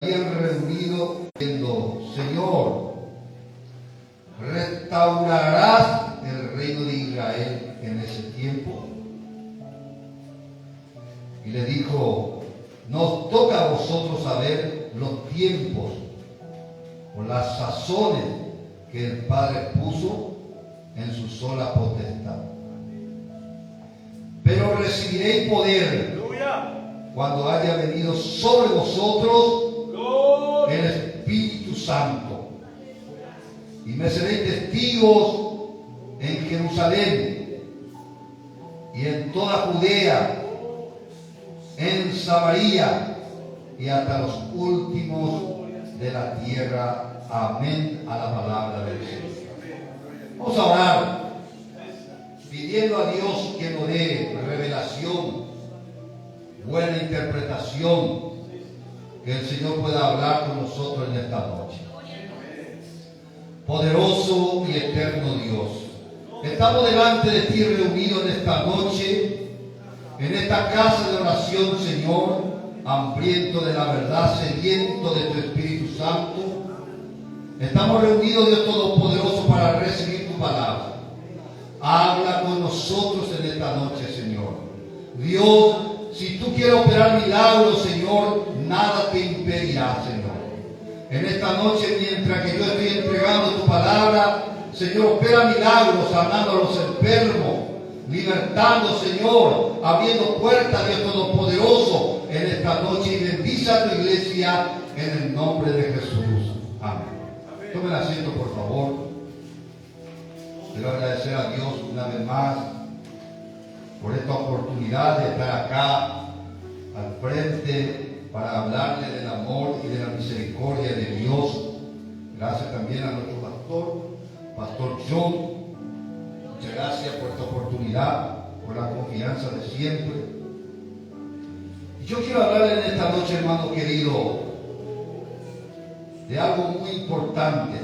habían reunido diciendo: Señor, ¿restaurarás el reino de Israel en ese tiempo? Y le dijo: nos toca a vosotros saber los tiempos o las sazones que el Padre puso en su sola potestad. Pero recibiréis poder cuando haya venido sobre vosotros el Espíritu Santo, y me seréis testigos en Jerusalén y en toda Judea, en Samaria y hasta los últimos de la tierra. Amén a la palabra del Señor. Vamos a orar pidiendo a Dios que nos dé revelación, buena interpretación, que el Señor pueda hablar con nosotros en esta noche. Poderoso y eterno Dios, estamos delante de ti reunidos en esta noche, en esta casa de oración, Señor, hambriento de la verdad, sediento de tu Espíritu Santo. Estamos reunidos, Dios Todopoderoso, para recibir tu palabra. Habla con nosotros en esta noche, Señor. Dios, si tú quieres operar milagros, Señor, nada te impedirá, Señor. En esta noche, mientras que yo estoy entregando tu palabra, Señor, opera milagros, sanando a los enfermos, libertando, Señor, abriendo puertas, Dios Todopoderoso, en esta noche, y bendice a tu iglesia en el nombre de Jesús. Amén. Tomen asiento, por favor. Quiero agradecer a Dios una vez más por esta oportunidad de estar acá al frente para hablarle del amor y de la misericordia de Dios. Gracias también a nuestro Pastor John. Muchas gracias por esta oportunidad, por la confianza de siempre. Y yo quiero hablarle en esta noche, hermano querido, de algo muy importante,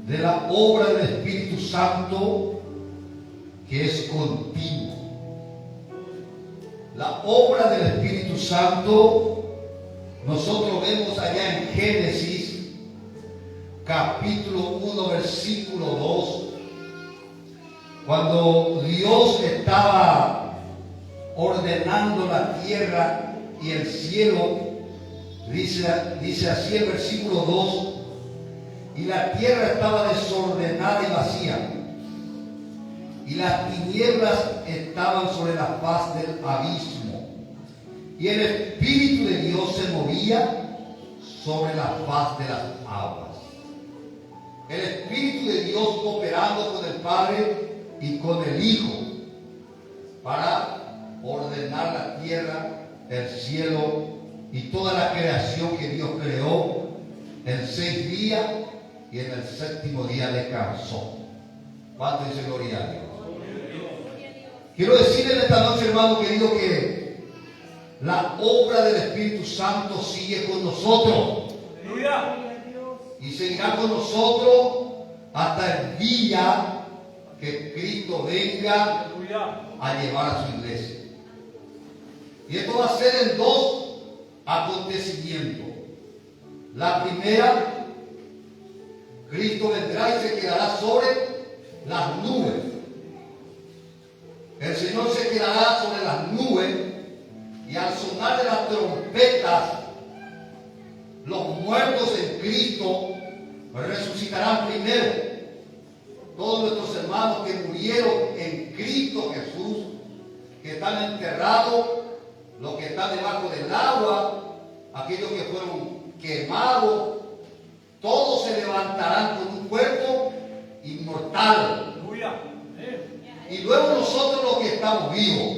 de la obra del Espíritu Santo, que es continua. La obra del Espíritu Santo, nosotros vemos allá en Génesis, capítulo 1, versículo 2, cuando Dios estaba ordenando la tierra y el cielo. Dice así el versículo 2: y la tierra estaba desordenada y vacía, y las tinieblas estaban sobre la faz del abismo, y el Espíritu de Dios se movía sobre la faz de las aguas. El Espíritu de Dios cooperando con el Padre y con el Hijo para ordenar la tierra, el cielo y toda la creación que Dios creó en 6 días, y en el 7º día descansó. ¿Cuánto dice gloria a Dios? Quiero decirle en esta noche, hermano querido, que la obra del Espíritu Santo sigue con nosotros. Y seguirá con nosotros hasta el día que Cristo venga a llevar a su iglesia. Y esto va a ser en 2 acontecimientos. La primera, Cristo vendrá y se quedará sobre las nubes. El Señor se quedará sobre las nubes, y al sonar de las trompetas, los muertos en Cristo resucitarán primero. Todos nuestros hermanos que murieron en Cristo Jesús, que están enterrados, los que están debajo del agua, aquellos que fueron quemados, todos se levantarán con un cuerpo inmortal. Y luego nosotros, los que estamos vivos,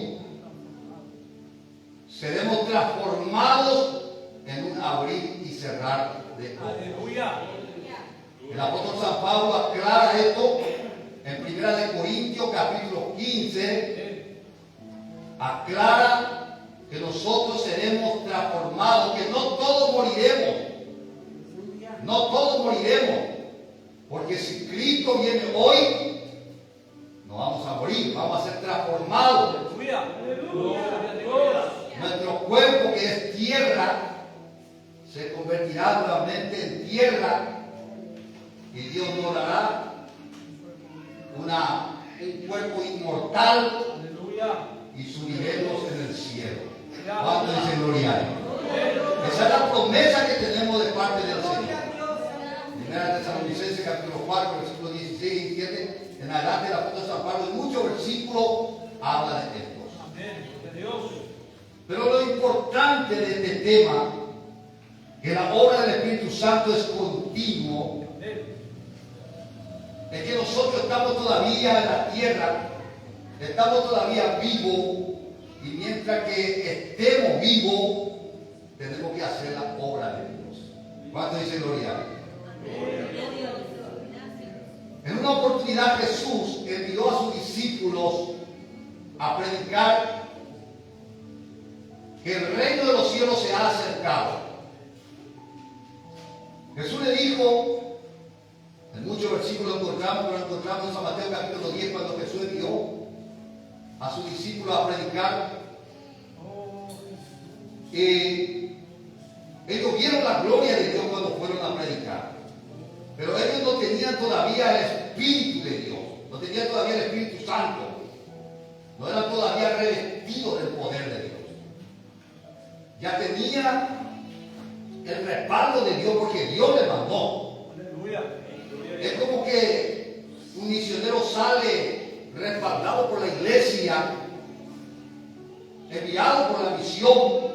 seremos transformados en un abrir y cerrar de ojos. El apóstol San Pablo aclara esto en 1 Corintios capítulo 15. Aclara que nosotros seremos transformados, que no todos moriremos. No todos moriremos, porque si Cristo viene hoy, no vamos a morir, vamos a ser transformados. Nuestro cuerpo, que es tierra, se convertirá nuevamente en tierra y Dios nos dará un cuerpo inmortal y subiremos en el cielo. ¿Cuánto dice gloria a Dios? Esa es la promesa que tenemos de parte del Señor. Primera Tesalonicenses capítulo 4, versículos 16 y 17. En adelante el apóstol San Pablo en muchos versículos habla de esto. Pero lo importante de este tema, que la obra del Espíritu Santo es continuo, es que nosotros estamos todavía en la tierra, estamos todavía vivos, y mientras que estemos vivos, tenemos que hacer la obra de Dios. ¿Cuánto dice gloria a Dios? En una oportunidad Jesús envió a sus discípulos a predicar que el reino de los cielos se ha acercado. Jesús le dijo, en muchos versículos lo encontramos en San Mateo capítulo 10, cuando Jesús envió a sus discípulos a predicar. Ellos vieron la gloria de Dios cuando fueron a predicar, pero ellos no tenían todavía el Espíritu de Dios, no tenían todavía el Espíritu Santo, no eran todavía revestidos del poder de Dios. Ya tenía el respaldo de Dios porque Dios le mandó. Es como que un misionero sale respaldado por la iglesia, enviado por la misión,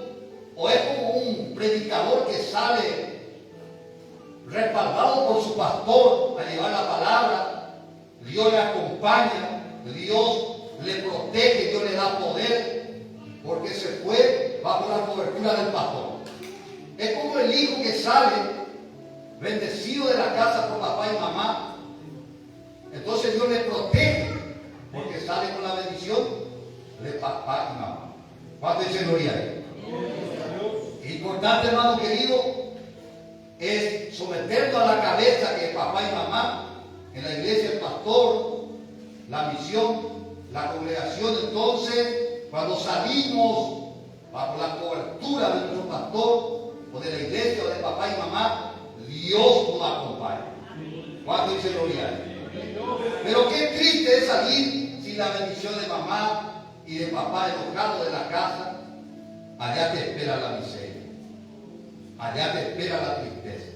o es como un predicador que sale respaldado por su pastor a llevar la palabra. Dios le acompaña, Dios le protege, Dios le da poder, porque se fue bajo la cobertura del pastor. Es como el hijo que sale bendecido de la casa por papá y mamá. Entonces Dios le protege porque sale con la bendición de papá y mamá. ¿Cuánto dice gloria a Dios? Importante, hermano querido, es someternos a la cabeza que papá y mamá, en la iglesia el pastor, la misión, la congregación. Entonces, cuando salimos bajo la cobertura de nuestro pastor, o de la iglesia, o de papá y mamá, Dios nos acompaña. ¿Cuánto dice gloria a Dios? Pero qué triste es salir sin la bendición de mamá y de papá, enojado de la casa. Allá te espera la miseria, allá te espera la tristeza.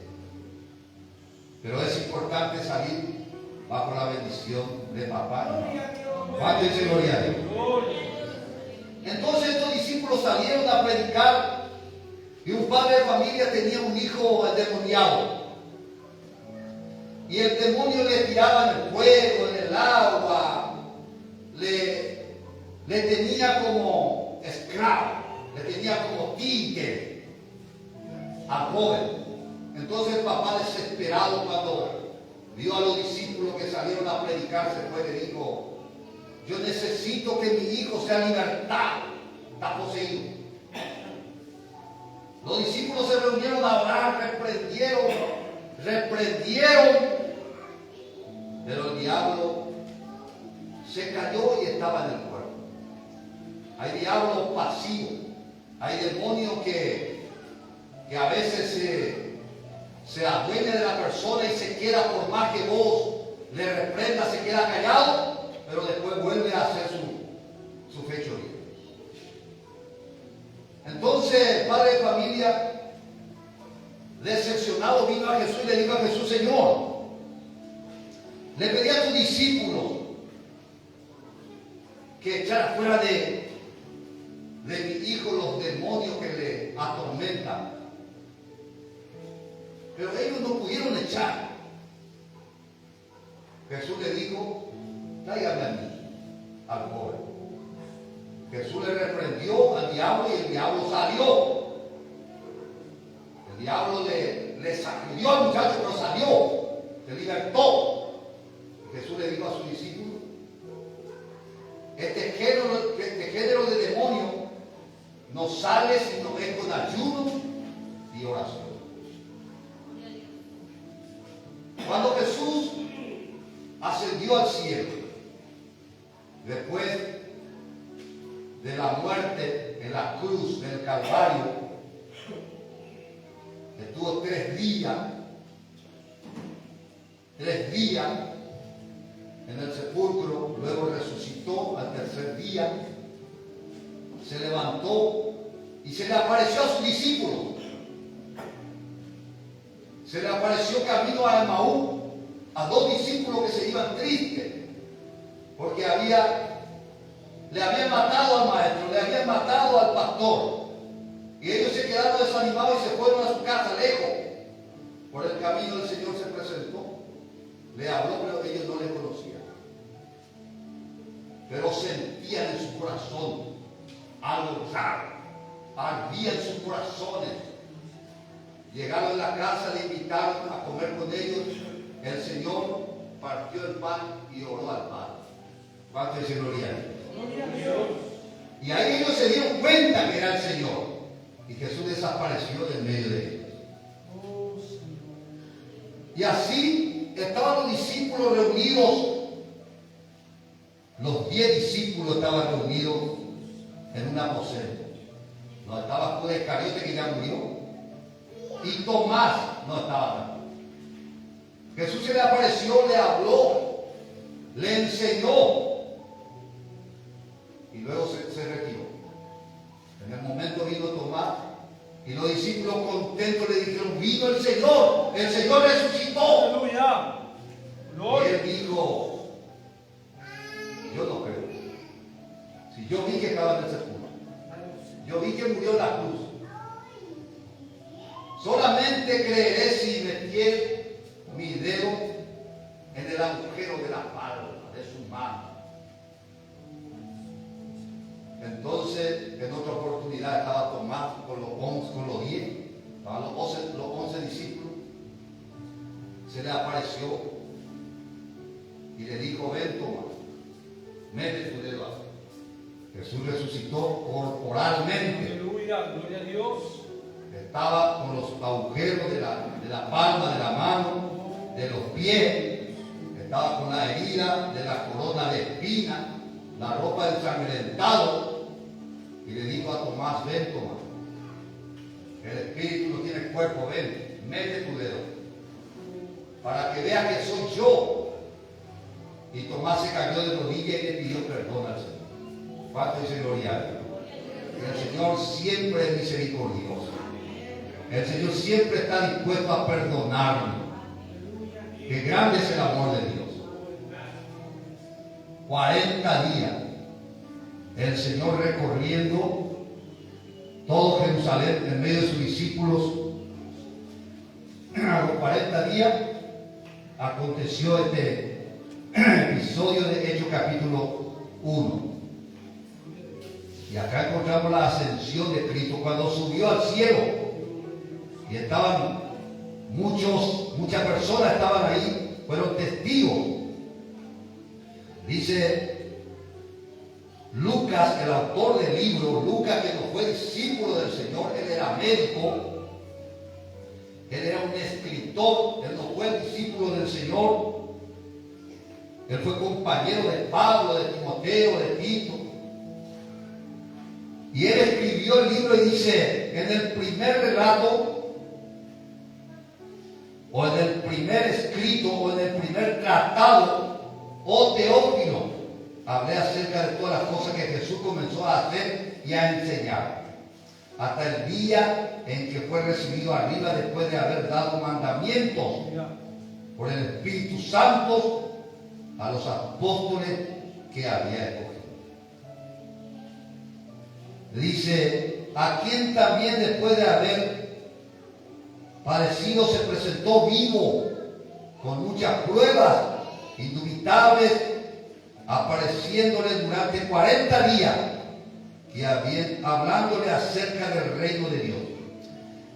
Pero es importante salir bajo la bendición de papá y mamá. ¿Cuánto dice gloria a Dios? Entonces estos discípulos salieron a predicar. Y un padre de familia tenía un hijo endemoniado. Y el demonio le tiraba en el fuego, en el agua. Le tenía como esclavo, le tenía como títere al joven. Entonces el papá, desesperado, cuando vio a los discípulos que salieron a predicar, se fue y le dijo: yo necesito que mi hijo sea libertado, está poseído. Los discípulos se reunieron a orar, reprendieron, pero el diablo se cayó y estaba en el cuerpo. Hay diablos pasivos, hay demonios que a veces se adueña de la persona y se queda, por más que vos le reprendas, se queda callado, pero después vuelve a hacer su fechoría. Entonces el padre de familia, decepcionado, vino a Jesús y le dijo a Jesús: Señor, le pedí a tus discípulos que echara fuera de mi hijo los demonios que le atormentan, pero ellos no pudieron echar. Jesús le dijo: tráigame a mí, al joven. Jesús le reprendió al diablo y el diablo salió. El diablo le sacudió al muchacho, pero salió, se libertó. Jesús le dijo a sus discípulos: este género de demonio no sale sino es con ayuno y oración. Cuando Jesús ascendió al cielo, después de la muerte en la cruz del Calvario. Estuvo 3 días en el sepulcro, luego resucitó al tercer día, se levantó y se le apareció a sus discípulos. Se le apareció camino a Emaús a 2 discípulos que se iban tristes porque le habían matado al maestro, le habían matado al pastor, y ellos se quedaron desanimados y se fueron a su casa lejos. Por el camino el Señor se presentó, le habló, pero ellos no le conocían, pero sentían en su corazón algo raro, ardía en sus corazones. Llegaron a la casa, le invitaron a comer con ellos. El Señor partió el pan y oró al Padre. ¿Cuánto dice gloria a Dios? Y ahí ellos se dieron cuenta que era el Señor. Y Jesús desapareció del medio de ellos. Y así estaban los discípulos reunidos. Los 10 discípulos estaban reunidos en un aposento. No estaba Judas Iscariote, que ya murió. Y Tomás no estaba tampoco. Jesús se le apareció, le habló, le enseñó y luego se retiró. En el momento vino Tomás y los discípulos contentos le dijeron: vino el Señor resucitó. Aleluya. Y él dijo: yo no creo. Si yo vi que estaba en el sepulcro, yo vi que murió en la cruz. Solamente creeré si metiere mi dedo en el agujero de la palma de su mano. Entonces, en otra oportunidad estaba Tomás con los 10, estaban los 11 discípulos. Se le apareció y le dijo: ven, Tomás, mete tu dedo aquí. Jesús resucitó corporalmente. Aleluya, gloria a Dios. Estaba con los agujeros de la palma de la mano, de los pies. Estaba con la herida de la corona de espina, la ropa ensangrentado. Y le dijo a Tomás: ven, Tomás, el espíritu no tiene cuerpo, ven, mete tu dedo, para que vea que soy yo. Y Tomás se cayó de rodillas y le pidió perdón al Señor. ¿Cuánto dice gloria a Dios? El Señor siempre es misericordioso. El Señor siempre está dispuesto a perdonarnos. Qué grande es el amor de Dios. 40 días el Señor recorriendo todo Jerusalén en medio de sus discípulos. A los 40 días aconteció este episodio de Hechos capítulo 1. Y acá encontramos la ascensión de Cristo cuando subió al cielo. Y estaban muchas personas estaban ahí, fueron testigos. Dice Lucas, el autor del libro, Lucas, que no fue discípulo del Señor, él era médico, él era un escritor, él no fue discípulo del Señor, él fue compañero de Pablo, de Timoteo, de Tito. Y él escribió el libro y dice, en el primer relato, o en el primer escrito, o en el primer tratado, oh Teófilo, hablé acerca de todas las cosas que Jesús comenzó a hacer y a enseñar, hasta el día en que fue recibido arriba después de haber dado mandamientos por el Espíritu Santo a los apóstoles que había escogido. Dice, a quien también después de haber padecido se presentó vivo con muchas pruebas indubitables, apareciéndole durante 40 días y hablándole acerca del reino de Dios.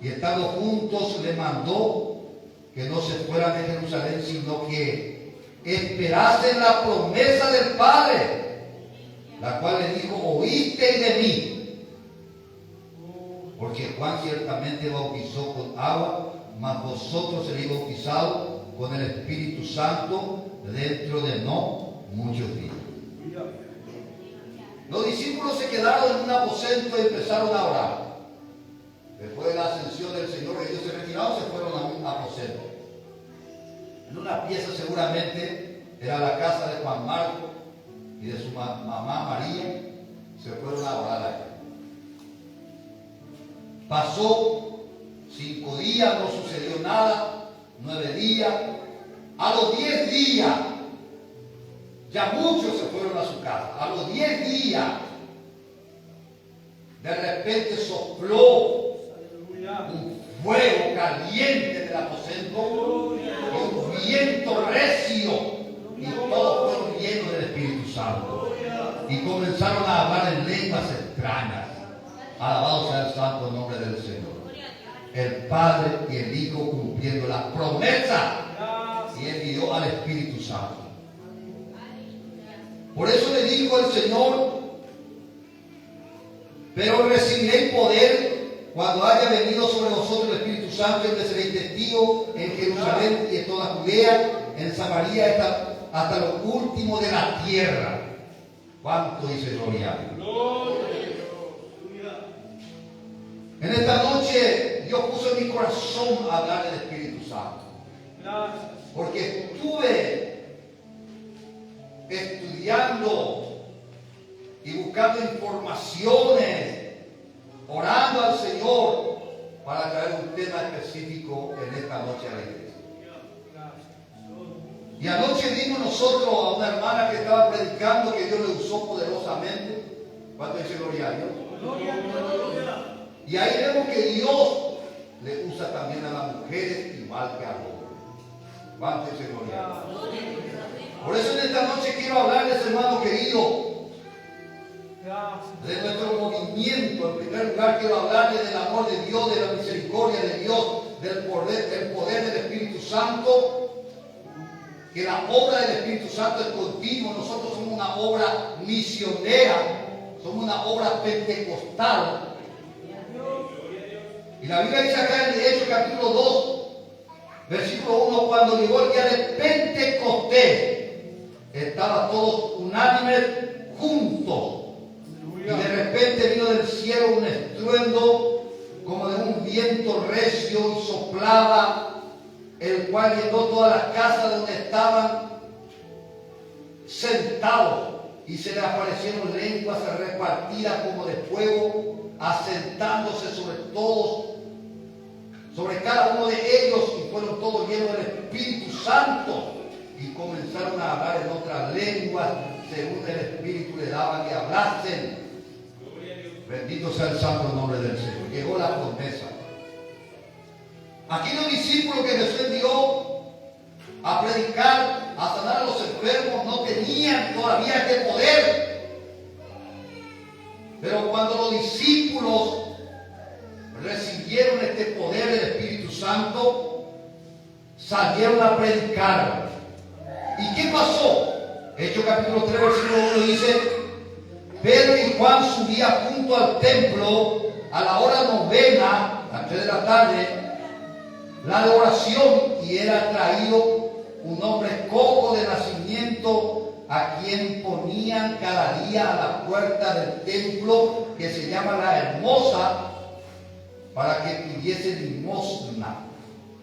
Y estando juntos le mandó que no se fueran de Jerusalén, sino que esperasen la promesa del Padre, la cual le dijo, oísteis de mí. Porque Juan ciertamente bautizó con agua, mas vosotros seréis bautizados con el Espíritu Santo dentro de no muchos días. Los discípulos discípulos se quedaron en un aposento y empezaron a orar. Después de la ascensión del Señor, ellos se retiraron, se fueron a un aposento. En una pieza seguramente era la casa de Juan Marco y de su mamá María. Se fueron a orar allá. Pasó 5 días, no sucedió nada. 9 días. A los 10 días, ya muchos se fueron a su casa. A los 10 días, de repente sopló un fuego caliente del aposento y un viento recio, y todos fueron llenos del Espíritu Santo y comenzaron a hablar en lenguas extrañas. Alabado sea el santo nombre del Señor. El Padre y el Hijo cumpliendo la promesa y envió al Espíritu Santo. Por eso le dijo el Señor: pero recibiréis poder cuando haya venido sobre vosotros el Espíritu Santo, y me seréis testigo en Jerusalén y en toda Judea, en Samaria, hasta lo último de la tierra. ¿Cuánto dice gloria a Dios? En esta noche Dios puso en mi corazón hablar del Espíritu Santo. Porque estuve estudiando y buscando informaciones, orando al Señor para traer un tema específico en esta noche a la iglesia. Y anoche vimos nosotros a una hermana que estaba predicando que Dios le usó poderosamente. ¿Cuánto dice gloria a Dios? Y ahí vemos que Dios le usa también a las mujeres igual que a los hombres. ¿Cuánto dice gloria a Dios? Por eso en esta noche quiero hablarles, hermano querido, de nuestro movimiento. En primer lugar quiero hablarles del amor de Dios, de la misericordia de Dios, del poder del Espíritu Santo. Que la obra del Espíritu Santo es continua. Nosotros somos una obra misionera, somos una obra pentecostal. Y la Biblia dice acá en Hechos capítulo 2, versículo 1, cuando llegó el día de Pentecostés, estaban todos unánimes juntos. Y de repente vino del cielo un estruendo como de un viento recio y soplaba, el cual llenó todas las casas donde estaban sentados, y se les aparecieron lenguas repartidas como de fuego, asentándose sobre todos, sobre cada uno de ellos, y fueron todos llenos del Espíritu Santo, y comenzaron a hablar en otras lenguas según el Espíritu le daba que hablasen. Bendito sea el santo nombre del Señor. Llegó la promesa. Aquí los discípulos que Jesús envió a predicar, a sanar a los enfermos, no tenían todavía este poder. Pero cuando los discípulos recibieron este poder del Espíritu Santo, salieron a predicar. ¿Y qué pasó? Hechos capítulo 3, versículo 1 dice: Pedro y Juan subían junto al templo a la hora novena, a las 3 de la tarde, la de oración, y era traído un hombre cojo de nacimiento, a quien ponían cada día a la puerta del templo, que se llama La Hermosa, para que pidiese limosna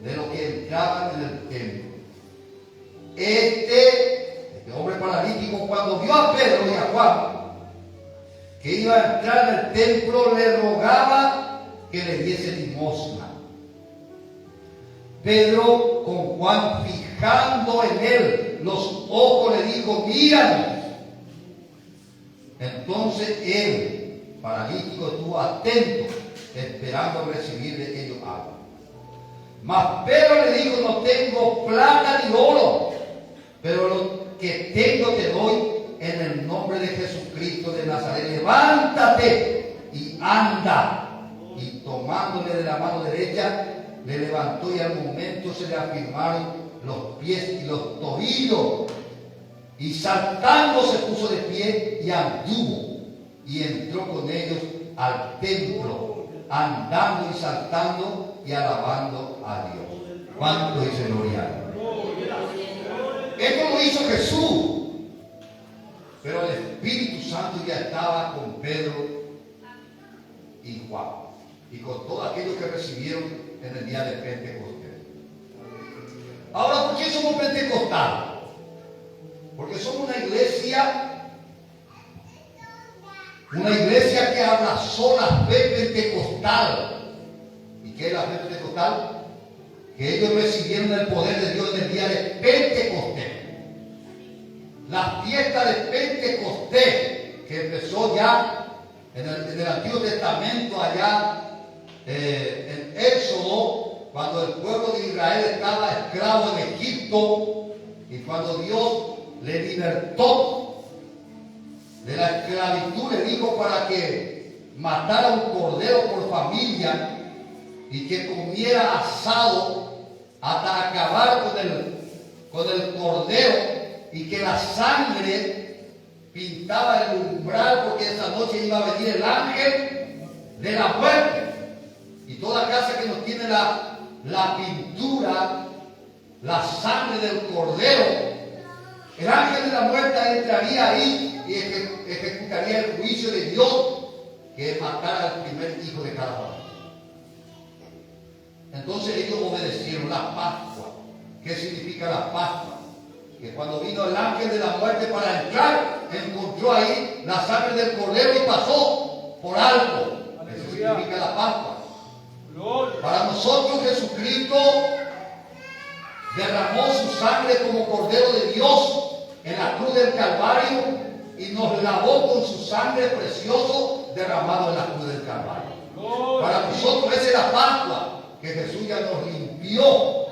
de lo que entraban en el templo. Este hombre paralítico, cuando vio a Pedro y a Juan que iba a entrar en el templo, le rogaba que le diese limosna. Pedro, con Juan fijando en él los ojos, le dijo: míranos. Entonces él, paralítico, estuvo atento, esperando recibir de ellos algo. Mas Pedro le dijo: no tengo plata ni oro, pero lo que tengo te doy. En el nombre de Jesucristo de Nazaret, levántate y anda. Y tomándole de la mano derecha, le levantó, y al momento se le afirmaron los pies y los tobillos. Y saltando se puso de pie y anduvo, y entró con ellos al templo, andando y saltando y alabando a Dios. ¿Cuánto dice gloria? Esto lo hizo Jesús. Pero el Espíritu Santo ya estaba con Pedro y Juan y con todos aquellos que recibieron en el día de Pentecostés. Ahora, ¿por qué somos pentecostales? Porque somos una iglesia que abrazó la fe pentecostal. ¿Y qué es la fe pentecostal? Que ellos recibieron el poder de Dios en el día de Pentecostés. La fiesta de Pentecostés, que empezó ya en el Antiguo Testamento, allá en Éxodo, cuando el pueblo de Israel estaba esclavo en Egipto, y cuando Dios le libertó de la esclavitud, le dijo para que matara un cordero por familia y que comiera asado hasta acabar con el cordero, y que la sangre pintaba el umbral, porque esa noche iba a venir el ángel de la muerte. Y toda casa que no tiene la pintura, la sangre del cordero, el ángel de la muerte entraría ahí y ejecutaría el juicio de Dios, que es matar al primer hijo de cada familia. Entonces ellos obedecieron la Pascua. ¿Qué significa la Pascua? Que cuando vino el ángel de la muerte para entrar, encontró ahí la sangre del cordero y pasó por alto. Eso significa la Pascua. Para nosotros Jesucristo derramó su sangre como Cordero de Dios en la cruz del Calvario y nos lavó con su sangre precioso derramado en la cruz del Calvario. Para nosotros esa es la Pascua, que Jesús ya nos limpió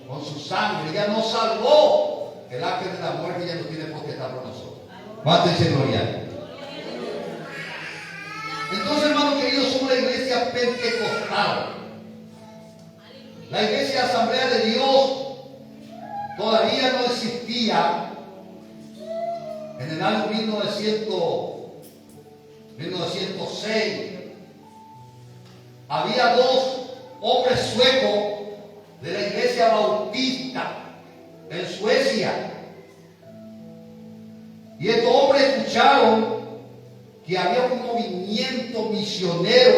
con su sangre, ya nos salvó. El ángel de la muerte ya no tiene potestad por nosotros. Mántense gloria. Entonces, hermanos queridos, somos la iglesia pentecostal. La iglesia Asamblea de Dios todavía no existía. En el año 1906 había dos hombres suecos de la iglesia bautista en Suecia, y estos hombres escucharon que había un movimiento misionero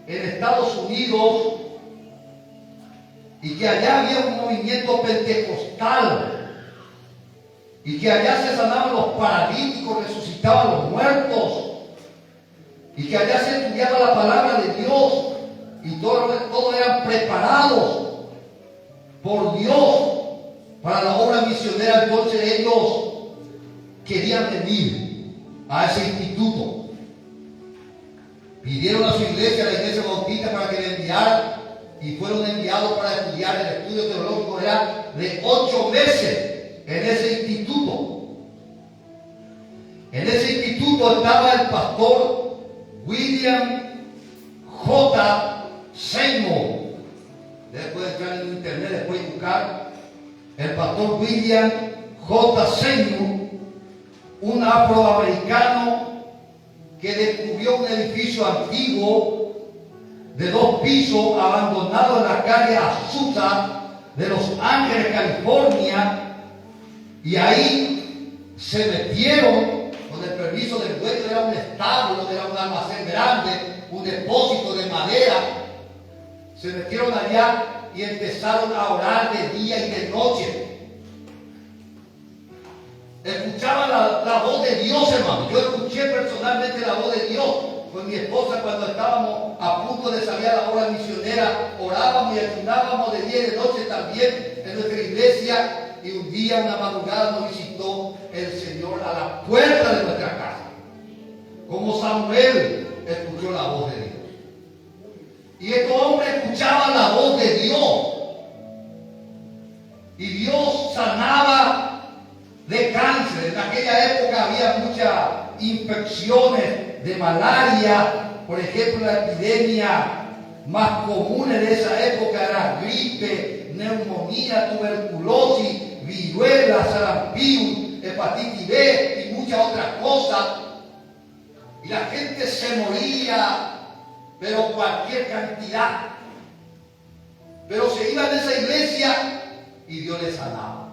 en Estados Unidos y que allá había un movimiento pentecostal y que allá se sanaban los paralíticos, resucitaban los muertos y que allá se estudiaba la palabra de Dios y todos eran preparados por Dios para la obra misionera. Entonces ellos querían venir a ese instituto. Pidieron a su iglesia, a la iglesia bautista, para que le enviaran, y fueron enviados para estudiar. El estudio teológico era de 8 meses en ese instituto. En ese instituto estaba el pastor William J. Seymour. Ustedes pueden entrar en internet, después buscar el pastor William J. Seymour, un afroamericano que descubrió un edificio antiguo de 2 pisos abandonado en la calle Azusa de Los Ángeles, California, y ahí se metieron con el permiso del dueño. Era un establo, era un almacén grande, un depósito de madera. Se metieron allá y empezaron a orar de día y de noche. Escuchaban la voz de Dios, hermano. Yo escuché personalmente la voz de Dios con mi esposa cuando estábamos a punto de salir a la obra misionera. Orábamos y ayunábamos de día y de noche también en nuestra iglesia. Y un día, una madrugada, nos visitó el Señor a la puerta de nuestra casa. Como Samuel escuchó la voz de Dios. Y estos hombres escuchaban la voz de Dios. Y Dios sanaba de cáncer. En aquella época había muchas infecciones de malaria. Por ejemplo, la epidemia más común de esa época era gripe, neumonía, tuberculosis, viruela, sarampión, hepatitis B y muchas otras cosas. Y la gente se moría, pero cualquier cantidad. Pero se iba de esa iglesia y Dios les sanaba.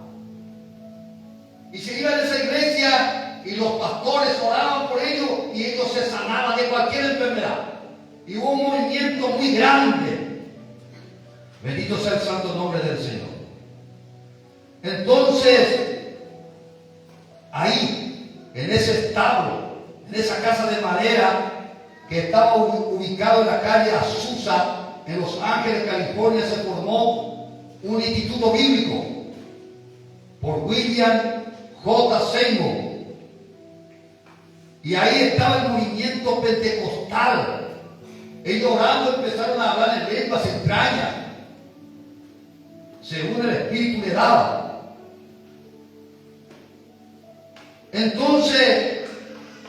Y se iba de esa iglesia y los pastores oraban por ellos y ellos se sanaban de cualquier enfermedad. Y hubo un movimiento muy grande. Bendito sea el santo nombre del Señor. Entonces, ahí, en ese establo, en esa casa de madera que estaba ubicado en la calle Azusa, en Los Ángeles, California, se formó un instituto bíblico por William J. Seymour. Y ahí estaba el movimiento pentecostal. Ellos orando empezaron a hablar en lenguas extrañas, según el Espíritu le daba. Entonces,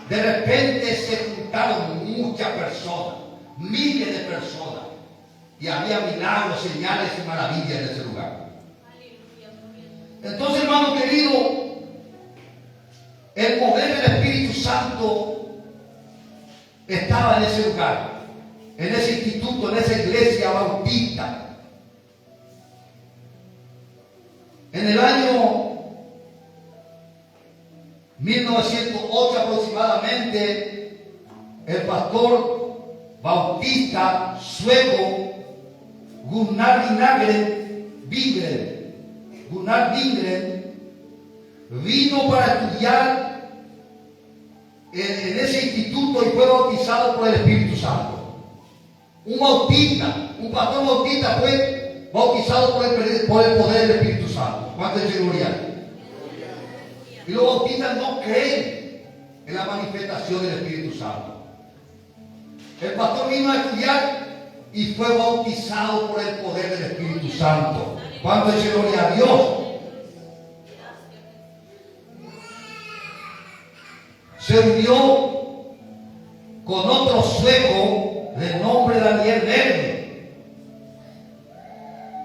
de repente se juntaron muchas personas, miles de personas, y había milagros, señales y maravillas en ese lugar. Entonces, hermano querido, el mover del Espíritu Santo estaba en ese lugar, en ese instituto, en esa iglesia bautista. En el año 1908 aproximadamente, el pastor bautista sueco Gunnar Wingren vino para estudiar en ese instituto y fue bautizado por el Espíritu Santo. Un pastor bautista fue bautizado por el poder del Espíritu Santo. ¿Cuánto es gloria? Y los bautistas no creen en la manifestación del Espíritu Santo. El pastor vino a estudiar y fue bautizado por el poder del Espíritu Santo. ¿Cuánto es gloria a Dios? Se unió con otro sueco de nombre Daniel Verde.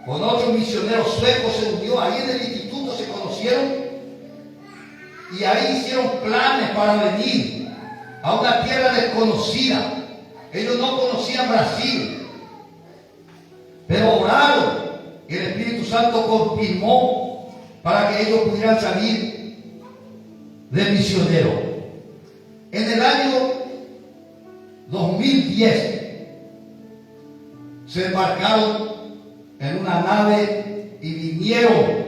Con otro misionero sueco se unió. Ahí en el instituto se conocieron. Y ahí hicieron planes para venir a una tierra desconocida. Ellos no conocían Brasil, pero oraron y el Espíritu Santo confirmó para que ellos pudieran salir de misioneros. En el año 2010 se embarcaron en una nave y vinieron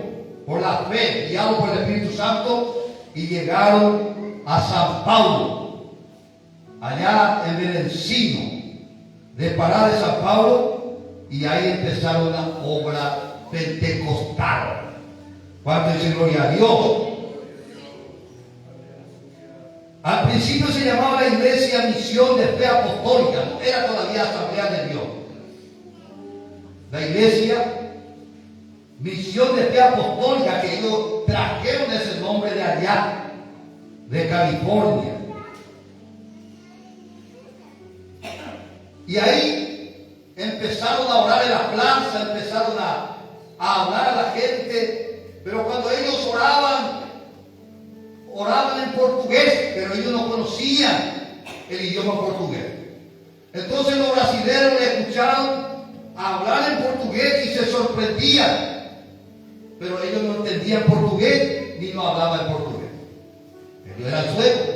por la fe, guiados por el Espíritu Santo, y llegaron a San Paulo, allá en Belencino, de Pará de San Paulo, y ahí empezaron la obra pentecostal. ¿Cuánto dice gloria a Dios? Al principio se llamaba la iglesia Misión de Fe Apostólica, no era todavía Asamblea de Dios. La iglesia Misión de Fe Apostólica, que ellos trajeron ese nombre de allá, de California. Y ahí empezaron a orar en la plaza, empezaron a hablar a la gente, pero cuando ellos oraban en portugués, pero ellos no conocían el idioma portugués. Entonces los brasileños le escucharon hablar en portugués y se sorprendían. Pero ellos no entendían portugués ni no hablaban portugués. Ellos eran suecos.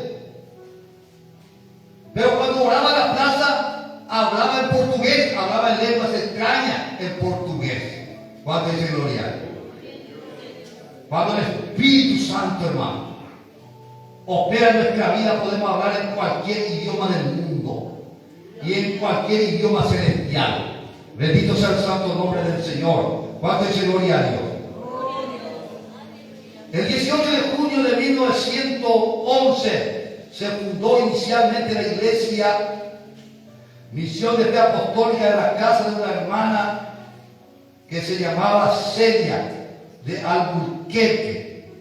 Pero cuando oraba en la plaza, hablaba en portugués, hablaba en lenguas extrañas en portugués. ¿Cuánto dice gloria? Cuando el Espíritu Santo, hermano, opera en nuestra vida, podemos hablar en cualquier idioma del mundo y en cualquier idioma celestial. Bendito sea el santo nombre del Señor. ¿Cuánto dice gloria a Dios? El 18 de junio de 1911 se fundó inicialmente la iglesia Misión de Fe Apostólica de la casa de una hermana que se llamaba Celia de Albuquerque,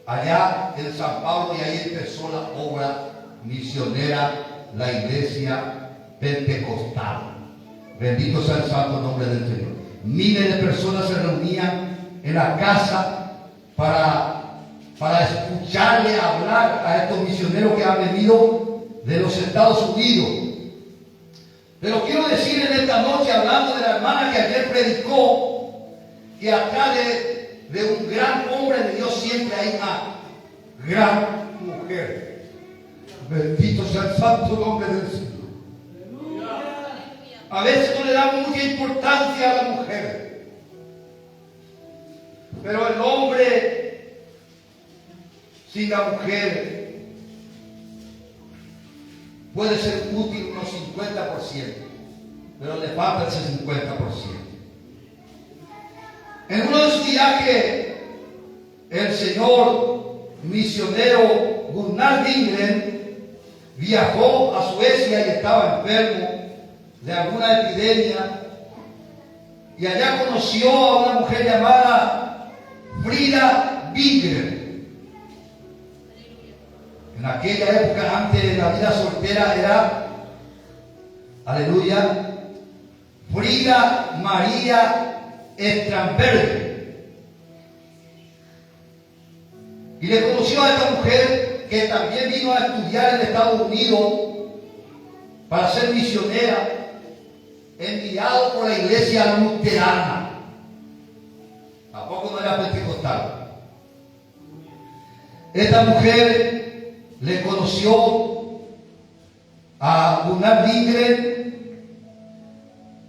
allá en San Pablo, y ahí empezó la obra misionera, la iglesia pentecostal. Bendito sea el santo nombre del Señor. Miles de personas se reunían en la casa para escucharle hablar a estos misioneros que han venido de los Estados Unidos. Pero quiero decir en esta noche, hablando de la hermana que ayer predicó, que atrás de un gran hombre de Dios siempre hay gran mujer. Bendito sea el santo nombre del Señor. A veces no le damos mucha importancia a la mujer, pero el hombre sin la mujer puede ser útil unos 50%, pero le falta ese 50%. En uno de sus viajes, el señor misionero Gunnar Lindgren viajó a Suecia y estaba enfermo de alguna epidemia, y allá conoció a una mujer llamada Frida Wingren. En aquella época, antes de la vida soltera, era, aleluya, Frida María Strandberg. Y le conoció a esta mujer que también vino a estudiar en Estados Unidos para ser misionera, enviado por la iglesia luterana. Tampoco no era pentecostal. Esta mujer le conoció a Gunnar Lindgren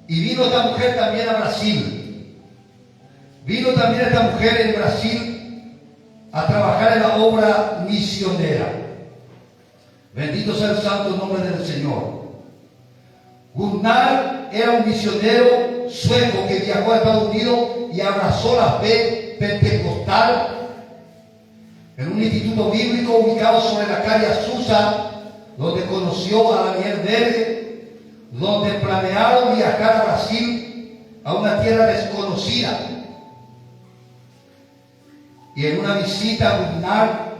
y vino esta mujer también a Brasil. Vino también esta mujer en Brasil a trabajar en la obra misionera. Bendito sea el santo nombre del Señor. Gunnar era un misionero sueco que viajó a Estados Unidos y abrazó la fe pentecostal en un instituto bíblico ubicado sobre la calle Azusa, donde conoció a Daniel Verde, donde planearon viajar a Brasil, a una tierra desconocida. Y en una visita, Gunnar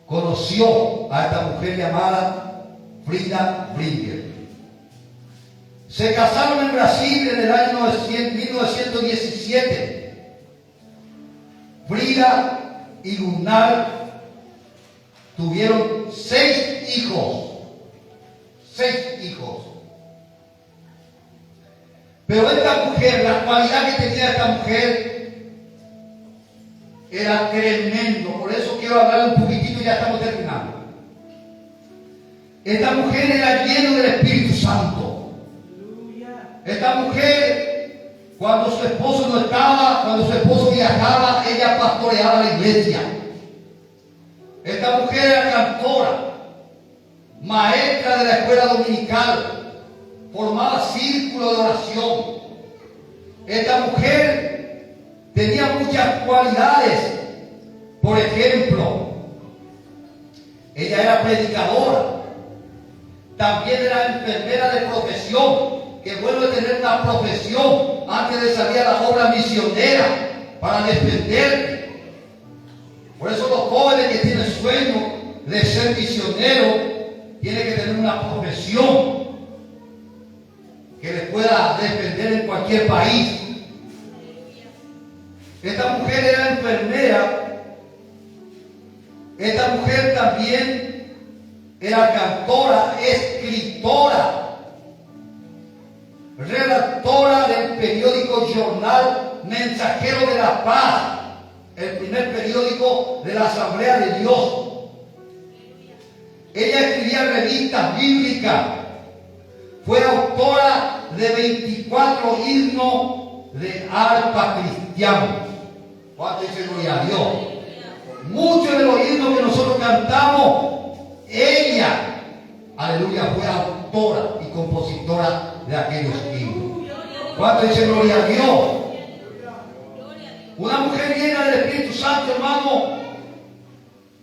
conoció a esta mujer llamada Frida Wingren. Se casaron en Brasil en el año 1917. Frida y Gunnar tuvieron 6 hijos. 6 hijos. Pero esta mujer, la cualidad que tenía esta mujer era tremendo. Por eso quiero hablar un poquitito y ya estamos terminando. Esta mujer era llena del Espíritu Santo. Esta mujer, cuando su esposo no estaba, cuando su esposo viajaba, ella pastoreaba la iglesia. Esta mujer era cantora, maestra de la escuela dominical, formaba círculo de oración. Esta mujer tenía muchas cualidades. Por ejemplo, ella era predicadora. También era enfermera de profesión. Qué bueno es tener una profesión antes de salir a la obra misionera para defenderte. Por eso los jóvenes que tienen sueño de ser misioneros tienen que tener una profesión que les pueda defender en cualquier país. Esta mujer era enfermera. Esta mujer también era cantora, escritora, redactora del periódico Jornal Mensajero de la Paz, el primer periódico de la Asamblea de Dios. Ella escribía revistas bíblicas, fue autora de 24 himnos de arpa cristianos. ¿Cuánto dice gloria a Dios? Muchos de los himnos que nosotros cantamos, ella, aleluya, fue autora y compositora de aquellos himnos. ¿Cuánto dice gloria a Dios? Una mujer llena del Espíritu Santo, hermano,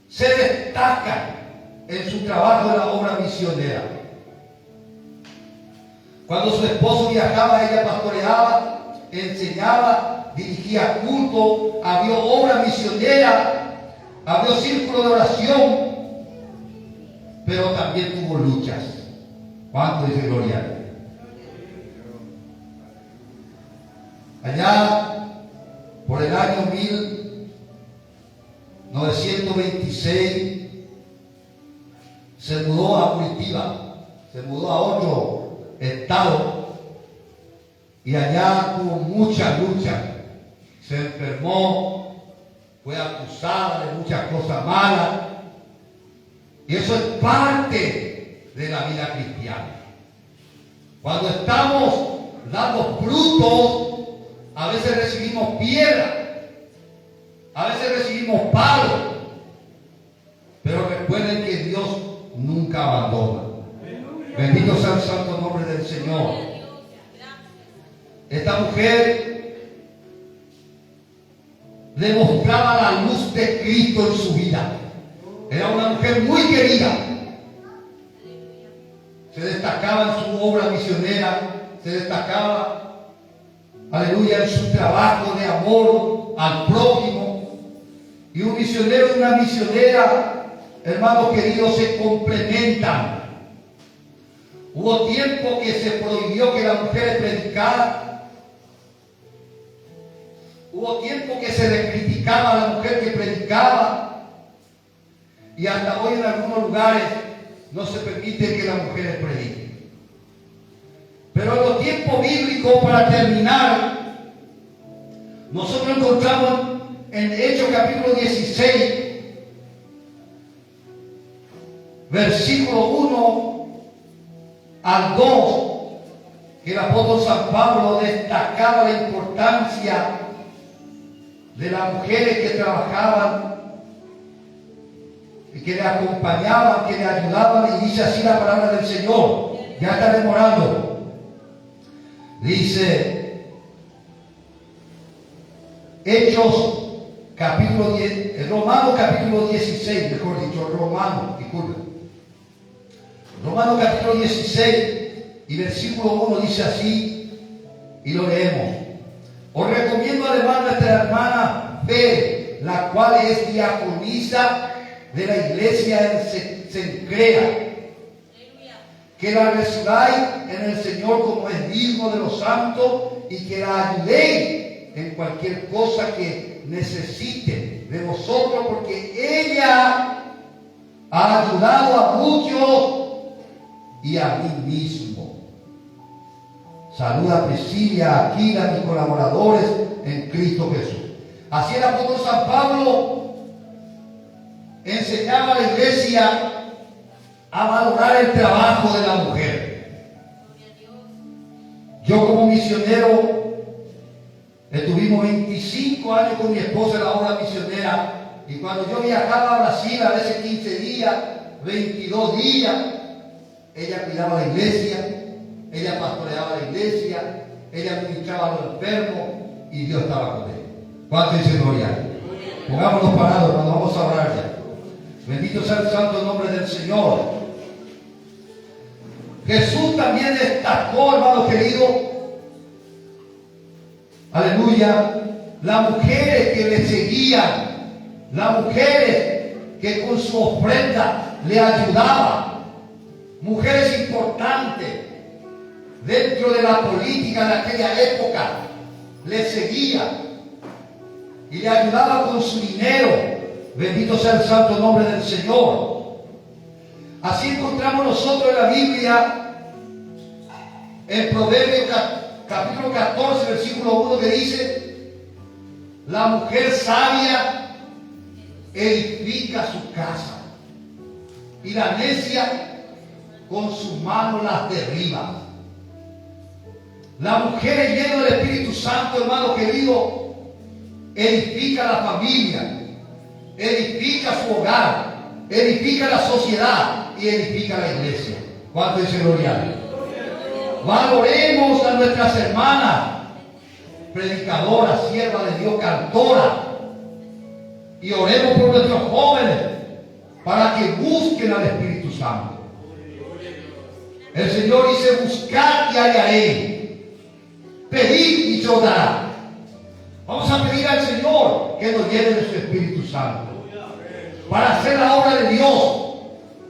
se destaca en su trabajo en la obra misionera. Cuando su esposo viajaba, ella pastoreaba, enseñaba, dirigía culto, abrió obra misionera, abrió círculo de oración, pero también tuvo luchas. ¿Cuánto dice gloria? Allá, por el año 1926, se mudó a Curitiba, se mudó a otro estado, y allá tuvo mucha lucha. Se enfermó, fue acusada de muchas cosas malas. Y eso es parte de la vida cristiana. Cuando estamos dando frutos, a veces recibimos piedras, a veces recibimos palos. Pero recuerden que Dios nunca abandona. Bendito sea el santo nombre del Señor. Esta mujer demostraba la luz de Cristo en su vida. Era una mujer muy querida. Se destacaba en su obra misionera, se destacaba, aleluya, en su trabajo de amor al prójimo. Y un misionero y una misionera, hermanos queridos, se complementan. Hubo tiempo que se prohibió que las mujeres predicaran. Hubo tiempo que se le criticaba a la mujer que predicaba. Y hasta hoy en algunos lugares no se permite que las mujeres prediquen. Pero en los tiempos bíblicos, para terminar, nosotros encontramos en Hechos capítulo 16, versículo 1 al 2, que el apóstol San Pablo destacaba la importancia de las mujeres que trabajaban y que le acompañaban, que le ayudaban. Y dice así la palabra del Señor. Ya está demorando. Dice Hechos capítulo 10, Romanos capítulo 16, mejor dicho, Romanos capítulo 16 y versículo 1 dice así, y lo leemos. Os recomiendo además nuestra hermana Fe, la cual es diaconisa de la iglesia en Cencrea, que la recibáis en el Señor como es digno de los santos, y que la ayudéis en cualquier cosa que necesite de vosotros, porque ella ha ayudado a muchos y a mí mismo. Saluda a Priscila, a Aquila, mis colaboradores en Cristo Jesús. Así el apóstol San Pablo enseñaba a la iglesia a valorar el trabajo de la mujer. Yo como misionero estuvimos 25 años con mi esposa en la obra misionera, y cuando yo viajaba a Brasil, a veces 15 días, 22 días, ella cuidaba la iglesia, ella pastoreaba la iglesia, ella ministraba a los enfermos, y Dios estaba con él. ¿Cuánto dice gloria? Pongámonos parados cuando vamos a orar ya. Bendito sea el santo nombre del Señor. Jesús también destacó, hermano querido, aleluya, las mujeres que le seguían, las mujeres que con su ofrenda le ayudaban, mujeres importantes dentro de la política de aquella época, le seguían y le ayudaban con su dinero. Bendito sea el santo nombre del Señor. Así encontramos nosotros en la Biblia, en Proverbios capítulo 14, versículo 1, que dice: la mujer sabia edifica su casa, y la necia con su mano las derriba. La mujer llena del Espíritu Santo, hermano querido, edifica la familia, edifica su hogar, edifica la sociedad y edifica la iglesia. ¿Cuánto dice gloria a Dios? Valoremos a nuestras hermanas, predicadoras, siervas de Dios, cantoras, y oremos por nuestros jóvenes para que busquen al Espíritu Santo. El Señor dice: buscad y hallaréis, pedid y se os dará. Vamos a pedir al Señor que nos llene de su Espíritu Santo para hacer la obra de Dios,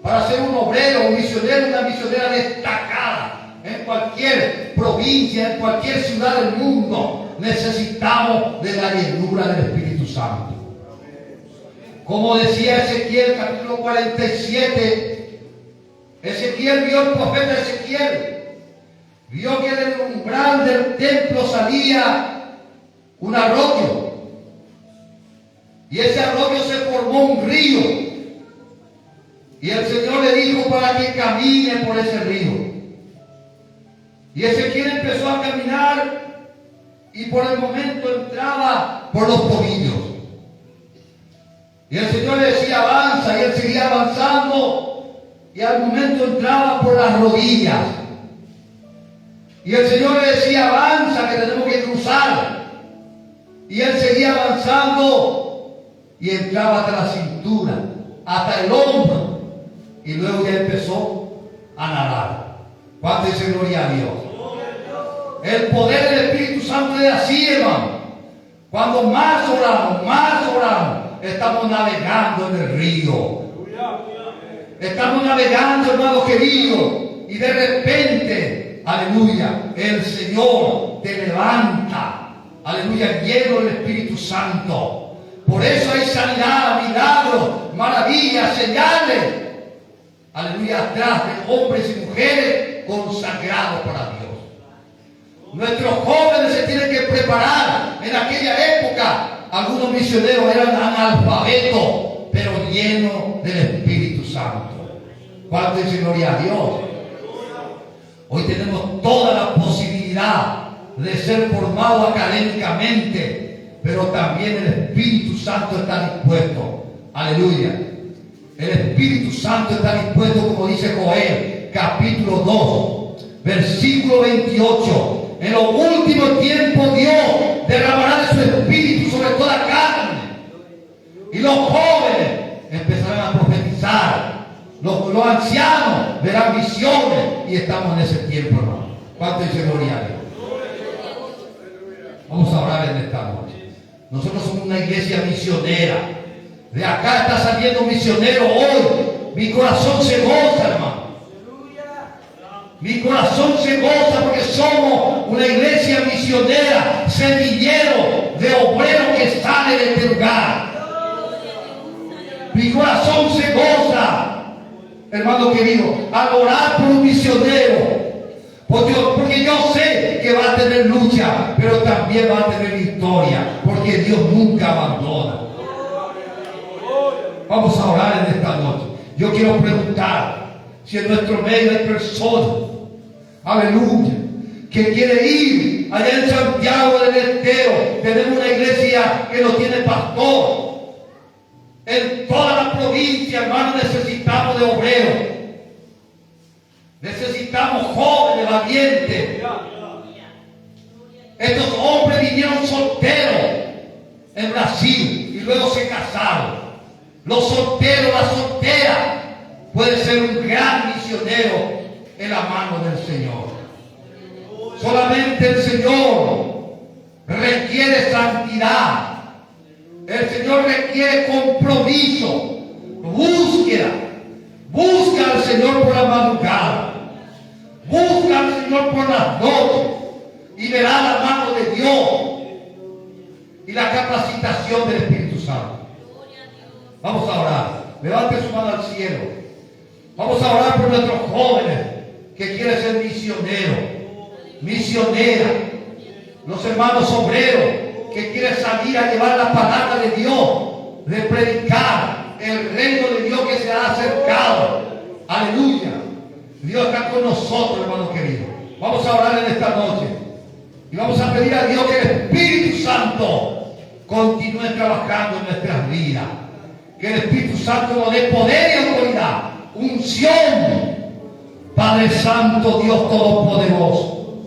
para ser un obrero, un misionero, una misionera destacada en cualquier provincia, en cualquier ciudad del mundo. Necesitamos de la llenura del Espíritu Santo. Como decía Ezequiel capítulo 47, Ezequiel vio, el profeta Ezequiel vio que del umbral del templo salía un arroyo, Y ese arroyo se formó un río. Y el Señor le dijo para que camine por ese río. Y Ezequiel empezó a caminar y por el momento entraba por los tobillos. Y el Señor le decía avanza y él seguía avanzando y al momento entraba por las rodillas. Y el Señor le decía avanza que tenemos que cruzar. Y él seguía avanzando y entraba hasta la cintura, hasta el hombro. Y luego ya empezó a nadar. ¿Cuánto dice gloria a Dios? El poder del Espíritu Santo es así, hermano. Cuando más oramos, estamos navegando en el río. Estamos navegando, hermano querido. Y de repente, aleluya, el Señor te levanta. Aleluya, lleno del Espíritu Santo. Por eso hay sanidad, milagros, maravillas, señales. Aleluya, atrás de hombres y mujeres consagrados para Dios. Nuestros jóvenes se tienen que preparar. En aquella época, algunos misioneros eran analfabetos, pero llenos del Espíritu Santo. ¿Cuánto dice gloria a Dios? Hoy tenemos toda la posibilidad de ser formados académicamente, pero también el Espíritu Santo está dispuesto. Aleluya. El Espíritu Santo está dispuesto, como dice Joel, capítulo 2, versículo 28. En los últimos tiempos Dios derramará de su Espíritu sobre toda carne. Y los jóvenes empezarán a profetizar. Los ancianos verán visiones. Y estamos en ese tiempo, hermano. ¿Cuánto dice gloria a Dios? Vamos a orar en esta noche. Nosotros somos una iglesia misionera. De acá está saliendo un misionero hoy. Mi corazón se goza, hermano. Mi corazón se goza porque somos una iglesia misionera, semillero de obreros que sale de este lugar. Mi corazón se goza, hermano querido, al orar por un misionero. Porque yo sé que va a tener lucha, pero también va a tener victoria, porque Dios nunca abandona. Vamos a orar en esta noche. Yo quiero preguntar si en nuestro medio hay personas, aleluya, que quiere ir allá en Santiago del Estero. Tenemos una iglesia que no tiene pastor. En toda la provincia, hermano, necesitamos de obreros. Necesitamos jóvenes, valientes. Estos hombres vinieron solteros en Brasil y luego se casaron. Los solteros, las solteras, puede ser un gran misionero en la mano del Señor. Solamente el Señor requiere santidad. El Señor requiere compromiso, búsqueda. Busca al Señor por la madrugada. Busca al Señor por las noches. Y verá la mano de Dios y la capacitación del Espíritu Santo. Vamos a orar. Levante su mano al cielo. Vamos a orar por nuestros jóvenes que quieren ser misioneros, misioneras. Los hermanos obreros que quieren salir a llevar la palabra de Dios, de predicar el reino de Dios que se ha acercado. Aleluya. Dios está con nosotros, hermano querido. Vamos a orar en esta noche y vamos a pedir a Dios que el Espíritu Santo continúe trabajando en nuestras vidas. Que el Espíritu Santo nos dé poder y autoridad, unción. Padre Santo, Dios Todopoderoso,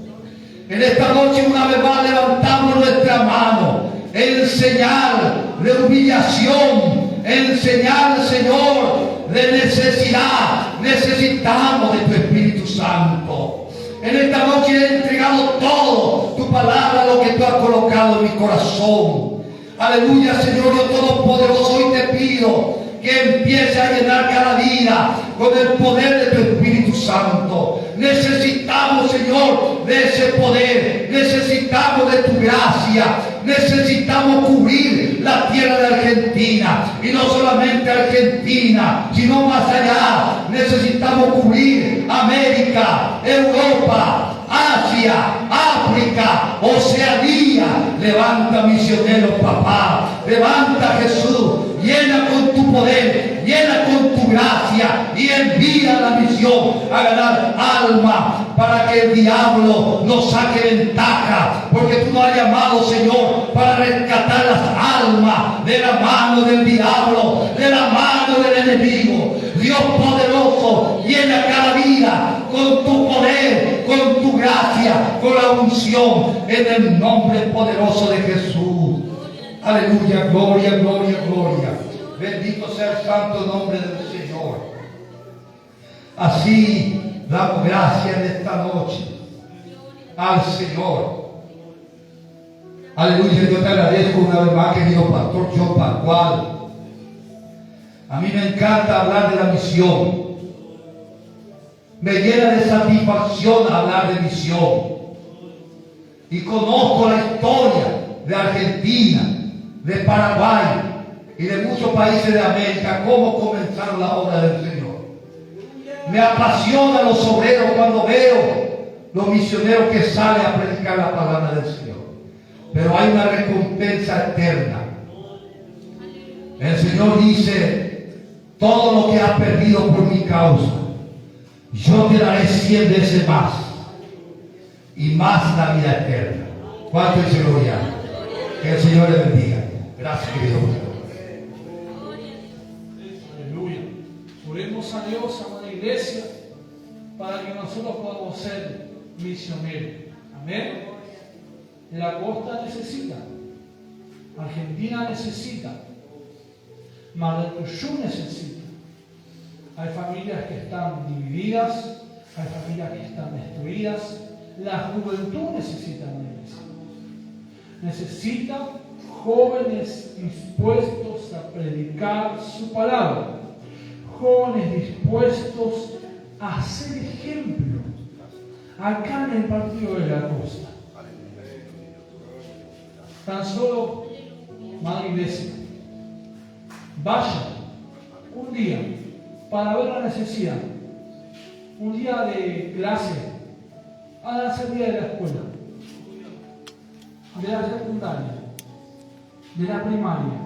en esta noche una vez más levantamos nuestra mano en señal de humillación, en señal, Señor, de necesidad. Necesitamos de tu Espíritu Santo. En esta noche he entregado todo, tu palabra, lo que tú has colocado en mi corazón. Aleluya, Señor Dios Todopoderoso, hoy te pido que empiece a llenar cada vida con el poder de tu Espíritu Santo. Necesitamos, Señor, de ese poder. Necesitamos de tu gracia. Necesitamos cubrir la tierra de Argentina. Y no solamente Argentina, sino más allá. Necesitamos cubrir América, Europa, Asia. Asia, África, Oceanía. Levanta misioneros, papá. Levanta, Jesús. Llena con tu poder, llena con tu gracia y envía la misión a ganar alma para que el diablo no saque ventaja, porque tú nos has llamado, Señor, para rescatar las almas de la mano del diablo, de la mano del enemigo. Dios poderoso, llena cada vida con tu poder, con tu gracia, con la unción, en el nombre poderoso de Jesús. Aleluya, gloria, gloria, gloria. Bendito sea el santo nombre del Señor. Así damos gracias en esta noche al Señor. Aleluya, yo te agradezco una vez más, querido pastor John Pascual. A mí me encanta hablar de la misión. Me llena de satisfacción hablar de misión. Y conozco la historia de Argentina, de Paraguay y de muchos países de América, cómo comenzaron la obra del Señor. Me apasiona los obreros cuando veo los misioneros que salen a predicar la palabra del Señor. Pero hay una recompensa eterna. El Señor dice: todo lo que has perdido por mi causa, yo te daré 100 veces más, y más la vida eterna. ¿Cuánto dice gloria? Que el Señor le bendiga. Gracias, querido. Aleluya. Oremos a Dios, amada iglesia, para que nosotros podamos ser misioneros. Amén. La costa necesita, Argentina necesita, Mar del Tuyú necesita. Hay familias que están divididas, hay familias que están destruidas. La juventud necesita una iglesia. Necesita jóvenes dispuestos a predicar su palabra, jóvenes dispuestos a ser ejemplo acá en el partido de la costa. Tan solo, madre iglesia, vaya un día para ver la necesidad, un día de clase, háganse el día de la escuela, de la secundaria, de la primaria,